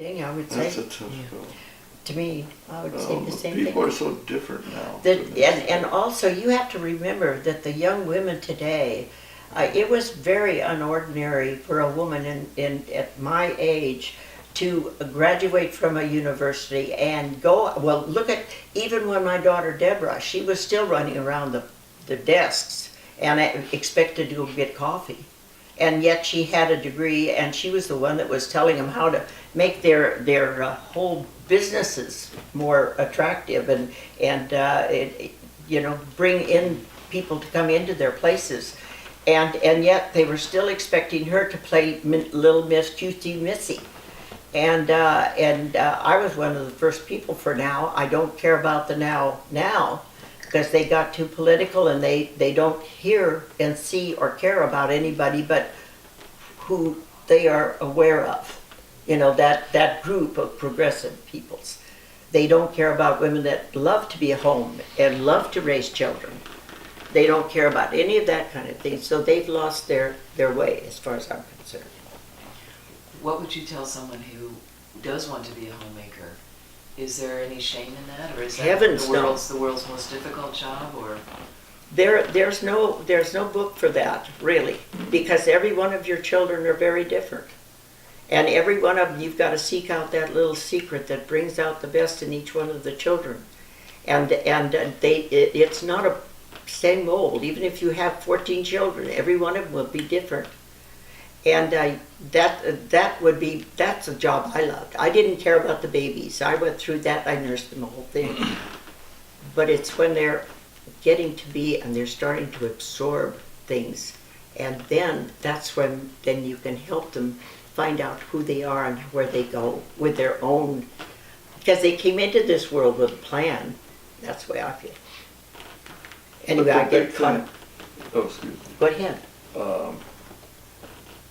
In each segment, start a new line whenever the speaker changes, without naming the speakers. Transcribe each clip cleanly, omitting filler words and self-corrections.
thing, I would say.
That's a tough call.
To me, I would say the same
People
thing.
are so different now.
And also, you have to remember that the young women today, it was very unordinary for a woman at my age to graduate from a university and go, well, look at, even when my daughter Deborah, she was still running around the desks and expected to go get coffee. And yet she had a degree, and she was the one that was telling them how to make their whole businesses more attractive and bring in people to come into their places. And yet they were still expecting her to play Little Miss Cutesy Missy. And I was one of the first people for Now. I don't care about the now, because they got too political and they don't hear and see or care about anybody but who they are aware of. You know, that group of progressive peoples. They don't care about women that love to be at home and love to raise children. They don't care about any of that kind of thing. So they've lost their way as far as I'm concerned.
What would you tell someone who does want to be a homemaker? Is there any shame in that, or is that
Heavens,
the
no.
world's most difficult job? Or
There's no book for that, really, because every one of your children are very different. And every one of them, you've got to seek out that little secret that brings out the best in each one of the children. And it's not a same mold. Even if you have 14 children, every one of them will be different. And that's a job I loved. I didn't care about the babies. I went through that. I nursed them the whole thing. But it's when they're getting to be and they're starting to absorb things, and then that's when then you can help them find out who they are and where they go with their own, because they came into this world with a plan. That's the way I feel. Anyway, I get caught.
Oh, excuse me.
Go ahead.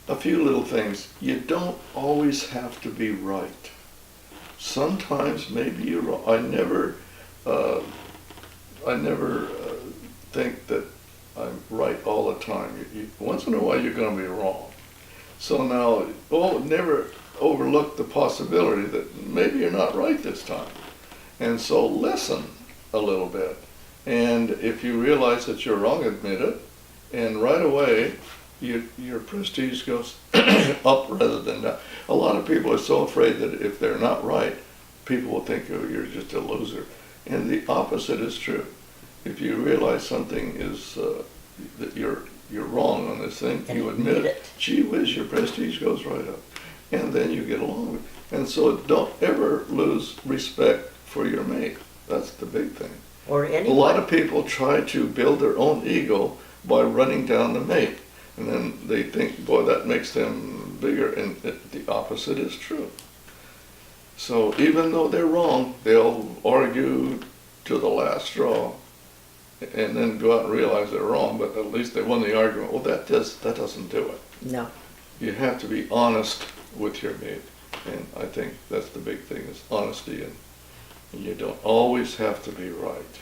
A few little things. You don't always have to be right. Sometimes maybe you're wrong. I never think that I'm right all the time. Once in a while you're going to be wrong. So now, never overlook the possibility that maybe you're not right this time. And so listen a little bit. And if you realize that you're wrong, admit it. And right away, your prestige goes up rather than down. A lot of people are so afraid that if they're not right, people will think, oh, you're just a loser. And the opposite is true. If you realize something is that you're wrong on this thing,
And
you admit it.
it.
Gee whiz, your prestige goes right up. And then you get along with it. And so don't ever lose respect for your mate. That's the big thing.
Or
A
anyone.
lot of people try to build their own ego by running down the mate. And then they think, boy, that makes them bigger. And the opposite is true. So even though they're wrong, they'll argue to the last straw and then go out and realize they're wrong, but at least they won the argument. Well, that doesn't do it.
No.
You have to be honest with your mate. And I think that's the big thing, is honesty. And you don't always have to be right.